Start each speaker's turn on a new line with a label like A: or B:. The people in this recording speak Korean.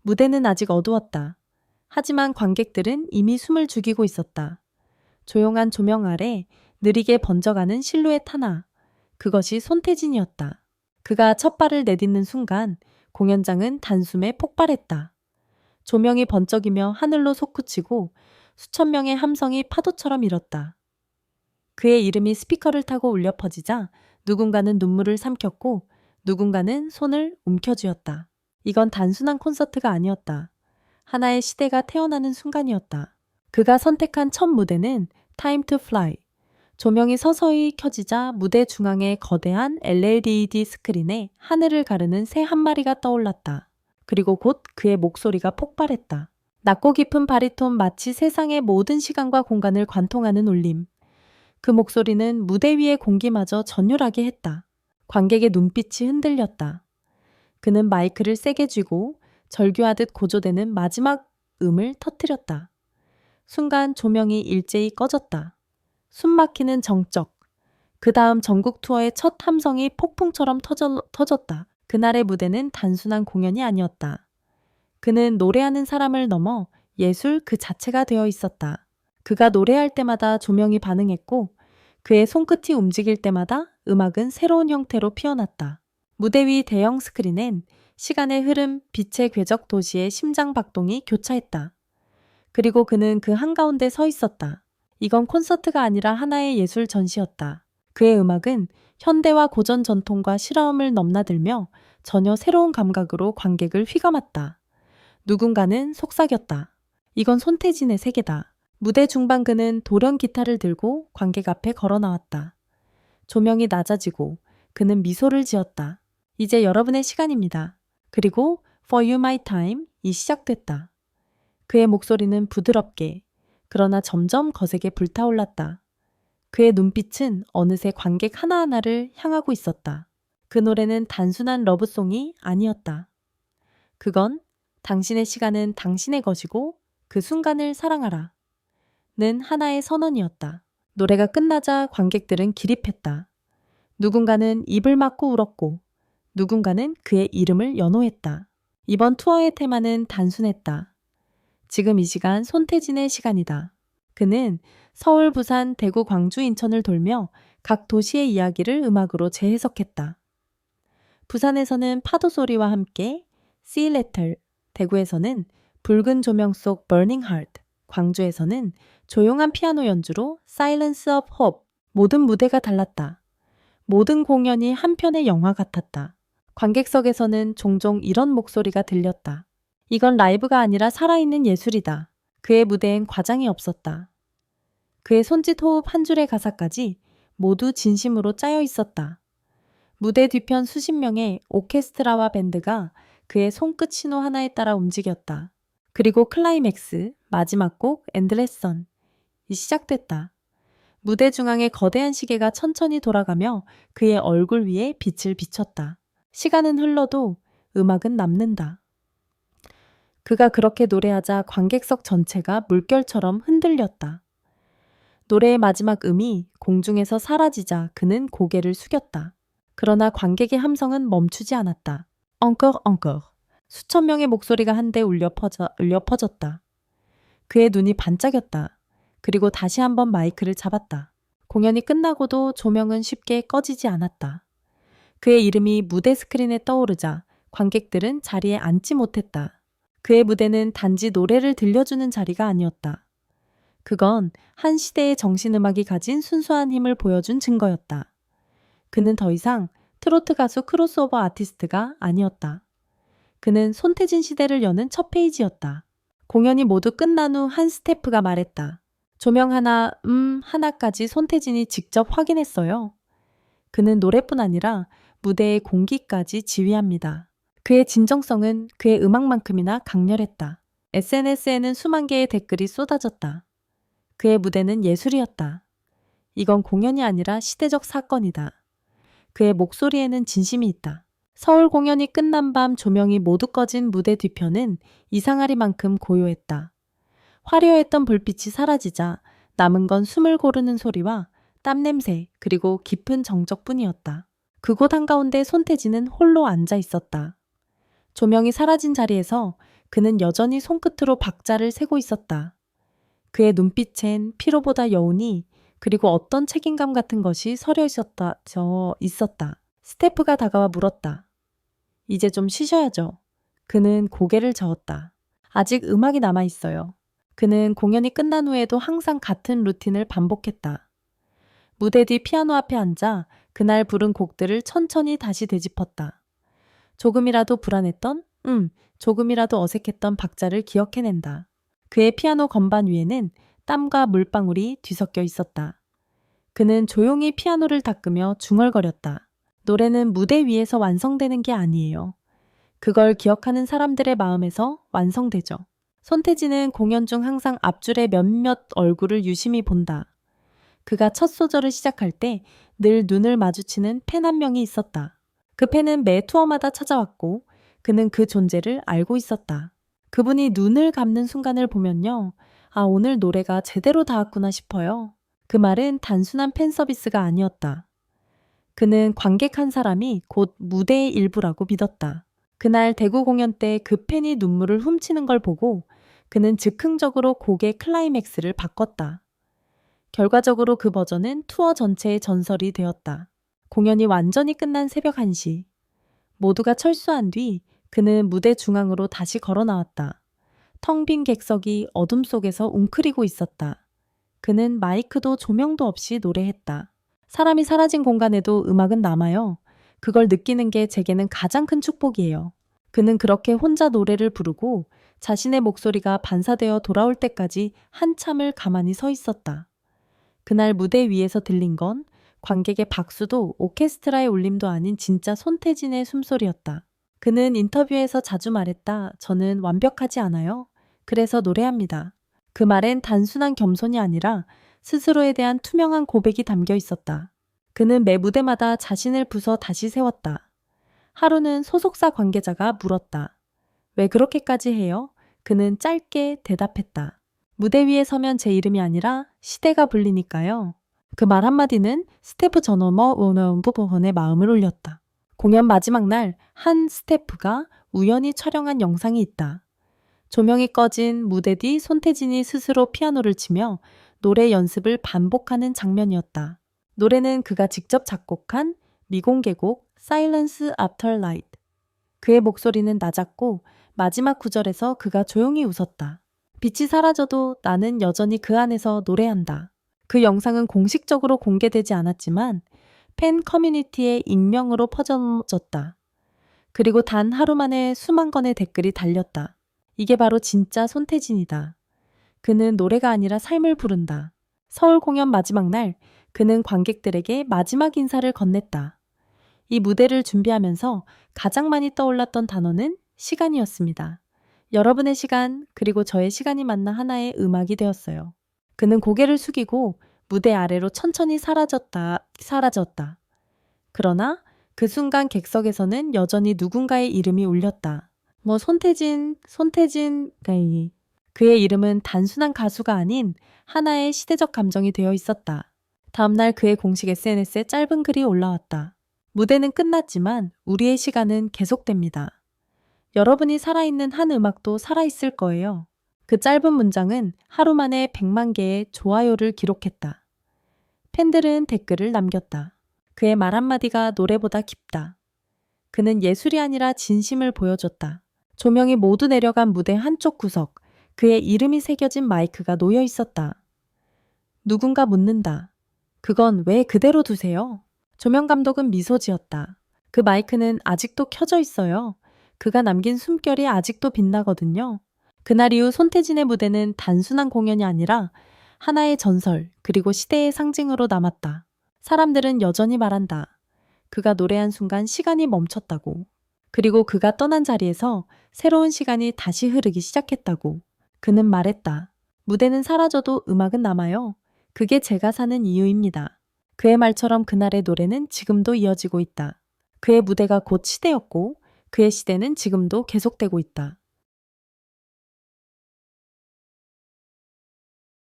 A: 무대는 아직 어두웠다. 하지만 관객들은 이미 숨을 죽이고 있었다. 조용한 조명 아래 느리게 번져가는 실루엣 하나. 그것이 손태진이었다. 그가 첫 발을 내딛는 순간 공연장은 단숨에 폭발했다. 조명이 번쩍이며 하늘로 솟구치고 수천 명의 함성이 파도처럼 일었다. 그의 이름이 스피커를 타고 울려 퍼지자 누군가는 눈물을 삼켰고 누군가는 손을 움켜쥐었다. 이건 단순한 콘서트가 아니었다. 하나의 시대가 태어나는 순간이었다. 그가 선택한 첫 무대는 Time to Fly. 조명이 서서히 켜지자 무대 중앙의 거대한 LED 스크린에 하늘을 가르는 새 한 마리가 떠올랐다. 그리고 곧 그의 목소리가 폭발했다. 낮고 깊은 바리톤, 마치 세상의 모든 시간과 공간을 관통하는 울림. 그 목소리는 무대 위의 공기마저 전율하게 했다. 관객의 눈빛이 흔들렸다. 그는 마이크를 세게 쥐고 절규하듯 고조되는 마지막 음을 터뜨렸다. 순간 조명이 일제히 꺼졌다. 숨막히는 정적. 그 다음 전국 투어의 첫 함성이 폭풍처럼 터졌다. 그날의 무대는 단순한 공연이 아니었다. 그는 노래하는 사람을 넘어 예술 그 자체가 되어 있었다. 그가 노래할 때마다 조명이 반응했고 그의 손끝이 움직일 때마다 음악은 새로운 형태로 피어났다. 무대 위 대형 스크린엔 시간의 흐름, 빛의 궤적 도시의 심장 박동이 교차했다. 그리고 그는 그 한가운데 서 있었다. 이건 콘서트가 아니라 하나의 예술 전시였다. 그의 음악은 현대와 고전 전통과 실험을 넘나들며 전혀 새로운 감각으로 관객을 휘감았다. 누군가는 속삭였다. 이건 손태진의 세계다. 무대 중반 그는 돌연 기타를 들고 관객 앞에 걸어 나왔다. 조명이 낮아지고 그는 미소를 지었다. 이제 여러분의 시간입니다. 그리고 For You My Time이 시작됐다. 그의 목소리는 부드럽게 그러나 점점 거세게 불타올랐다. 그의 눈빛은 어느새 관객 하나하나를 향하고 있었다. 그 노래는 단순한 러브송이 아니었다. 그건 당신의 시간은 당신의 것이고 그 순간을 사랑하라. 는 하나의 선언이었다. 노래가 끝나자 관객들은 기립했다. 누군가는 입을 막고 울었고 누군가는 그의 이름을 연호했다. 이번 투어의 테마는 단순했다. 지금 이 시간 손태진의 시간이다. 그는 서울, 부산, 대구, 광주, 인천을 돌며 각 도시의 이야기를 음악으로 재해석했다. 부산에서는 파도 소리와 함께 See Letter, 대구에서는 붉은 조명 속 Burning Heart, 광주에서는 조용한 피아노 연주로 Silence of Hope. 모든 무대가 달랐다. 모든 공연이 한 편의 영화 같았다. 관객석에서는 종종 이런 목소리가 들렸다. 이건 라이브가 아니라 살아있는 예술이다. 그의 무대엔 과장이 없었다. 그의 손짓 호흡 한 줄의 가사까지 모두 진심으로 짜여 있었다. 무대 뒤편 수십 명의 오케스트라와 밴드가 그의 손끝 신호 하나에 따라 움직였다. 그리고 클라이맥스, 마지막 곡 엔드레스 선이 시작됐다. 무대 중앙의 거대한 시계가 천천히 돌아가며 그의 얼굴 위에 빛을 비췄다. 시간은 흘러도 음악은 남는다. 그가 그렇게 노래하자 관객석 전체가 물결처럼 흔들렸다. 노래의 마지막 음이 공중에서 사라지자 그는 고개를 숙였다. 그러나 관객의 함성은 멈추지 않았다. Encore, encore. 수천 명의 목소리가 한데 울려 퍼졌다. 그의 눈이 반짝였다. 그리고 다시 한번 마이크를 잡았다. 공연이 끝나고도 조명은 쉽게 꺼지지 않았다. 그의 이름이 무대 스크린에 떠오르자 관객들은 자리에 앉지 못했다. 그의 무대는 단지 노래를 들려주는 자리가 아니었다. 그건 한 시대의 정신음악이 가진 순수한 힘을 보여준 증거였다. 그는 더 이상 트로트 가수 크로스오버 아티스트가 아니었다. 그는 손태진 시대를 여는 첫 페이지였다. 공연이 모두 끝난 후 한 스태프가 말했다. 조명 하나, 하나까지 손태진이 직접 확인했어요. 그는 노래뿐 아니라 무대의 공기까지 지휘합니다. 그의 진정성은 그의 음악만큼이나 강렬했다. SNS에는 수만 개의 댓글이 쏟아졌다. 그의 무대는 예술이었다. 이건 공연이 아니라 시대적 사건이다. 그의 목소리에는 진심이 있다. 서울 공연이 끝난 밤 조명이 모두 꺼진 무대 뒤편은 이상하리만큼 고요했다. 화려했던 불빛이 사라지자 남은 건 숨을 고르는 소리와 땀 냄새 그리고 깊은 정적뿐이었다. 그곳 한가운데 손태진은 홀로 앉아 있었다. 조명이 사라진 자리에서 그는 여전히 손끝으로 박자를 세고 있었다. 그의 눈빛엔 피로보다 여운이 그리고 어떤 책임감 같은 것이 있었다. 스태프가 다가와 물었다. 이제 좀 쉬셔야죠. 그는 고개를 저었다. 아직 음악이 남아 있어요. 그는 공연이 끝난 후에도 항상 같은 루틴을 반복했다. 무대 뒤 피아노 앞에 앉아 그날 부른 곡들을 천천히 다시 되짚었다. 조금이라도 불안했던, 조금이라도 어색했던 박자를 기억해낸다. 그의 피아노 건반 위에는 땀과 물방울이 뒤섞여 있었다. 그는 조용히 피아노를 닦으며 중얼거렸다. 노래는 무대 위에서 완성되는 게 아니에요. 그걸 기억하는 사람들의 마음에서 완성되죠. 손태진은 공연 중 항상 앞줄의 몇몇 얼굴을 유심히 본다. 그가 첫 소절을 시작할 때 늘 눈을 마주치는 팬 한 명이 있었다. 그 팬은 매 투어마다 찾아왔고 그는 그 존재를 알고 있었다. 그분이 눈을 감는 순간을 보면요. 아, 오늘 노래가 제대로 닿았구나 싶어요. 그 말은 단순한 팬 서비스가 아니었다. 그는 관객 한 사람이 곧 무대의 일부라고 믿었다. 그날 대구 공연 때 그 팬이 눈물을 훔치는 걸 보고 그는 즉흥적으로 곡의 클라이맥스를 바꿨다. 결과적으로 그 버전은 투어 전체의 전설이 되었다. 공연이 완전히 끝난 새벽 1시. 모두가 철수한 뒤 그는 무대 중앙으로 다시 걸어 나왔다. 텅 빈 객석이 어둠 속에서 웅크리고 있었다. 그는 마이크도 조명도 없이 노래했다. 사람이 사라진 공간에도 음악은 남아요. 그걸 느끼는 게 제게는 가장 큰 축복이에요. 그는 그렇게 혼자 노래를 부르고 자신의 목소리가 반사되어 돌아올 때까지 한참을 가만히 서 있었다. 그날 무대 위에서 들린 건 관객의 박수도 오케스트라의 울림도 아닌 진짜 손태진의 숨소리였다. 그는 인터뷰에서 자주 말했다. 저는 완벽하지 않아요. 그래서 노래합니다. 그 말엔 단순한 겸손이 아니라 스스로에 대한 투명한 고백이 담겨 있었다. 그는 매 무대마다 자신을 부숴 다시 세웠다. 하루는 소속사 관계자가 물었다. 왜 그렇게까지 해요? 그는 짧게 대답했다. 무대 위에 서면 제 이름이 아니라 시대가 불리니까요. 그 말 한마디는 스태프 전어머 원어부부원의 마음을 울렸다. 공연 마지막 날 한 스태프가 우연히 촬영한 영상이 있다. 조명이 꺼진 무대 뒤 손태진이 스스로 피아노를 치며 노래 연습을 반복하는 장면이었다. 노래는 그가 직접 작곡한 미공개곡 Silence After Light. 그의 목소리는 낮았고 마지막 구절에서 그가 조용히 웃었다. 빛이 사라져도 나는 여전히 그 안에서 노래한다. 그 영상은 공식적으로 공개되지 않았지만 팬 커뮤니티의 익명으로 퍼져졌다. 그리고 단 하루 만에 수만 건의 댓글이 달렸다. 이게 바로 진짜 손태진이다. 그는 노래가 아니라 삶을 부른다. 서울 공연 마지막 날 그는 관객들에게 마지막 인사를 건넸다. 이 무대를 준비하면서 가장 많이 떠올랐던 단어는 시간이었습니다. 여러분의 시간 그리고 저의 시간이 만나 하나의 음악이 되었어요. 그는 고개를 숙이고 무대 아래로 천천히 사라졌다. 그러나 그 순간 객석에서는 여전히 누군가의 이름이 울렸다. 손태진. 그의 이름은 단순한 가수가 아닌 하나의 시대적 감정이 되어 있었다. 다음날 그의 공식 SNS에 짧은 글이 올라왔다. 무대는 끝났지만 우리의 시간은 계속됩니다. 여러분이 살아있는 한 음악도 살아있을 거예요. 그 짧은 문장은 하루 만에 100만 개의 좋아요를 기록했다. 팬들은 댓글을 남겼다. 그의 말 한마디가 노래보다 깊다. 그는 예술이 아니라 진심을 보여줬다. 조명이 모두 내려간 무대 한쪽 구석, 그의 이름이 새겨진 마이크가 놓여 있었다. 누군가 묻는다. 그건 왜 그대로 두세요? 조명 감독은 미소 지었다. 그 마이크는 아직도 켜져 있어요. 그가 남긴 숨결이 아직도 빛나거든요. 그날 이후 손태진의 무대는 단순한 공연이 아니라 하나의 전설 그리고 시대의 상징으로 남았다. 사람들은 여전히 말한다. 그가 노래한 순간 시간이 멈췄다고. 그리고 그가 떠난 자리에서 새로운 시간이 다시 흐르기 시작했다고. 그는 말했다. 무대는 사라져도 음악은 남아요. 그게 제가 사는 이유입니다. 그의 말처럼 그날의 노래는 지금도 이어지고 있다. 그의 무대가 곧 시대였고 그의 시대는 지금도 계속되고 있다.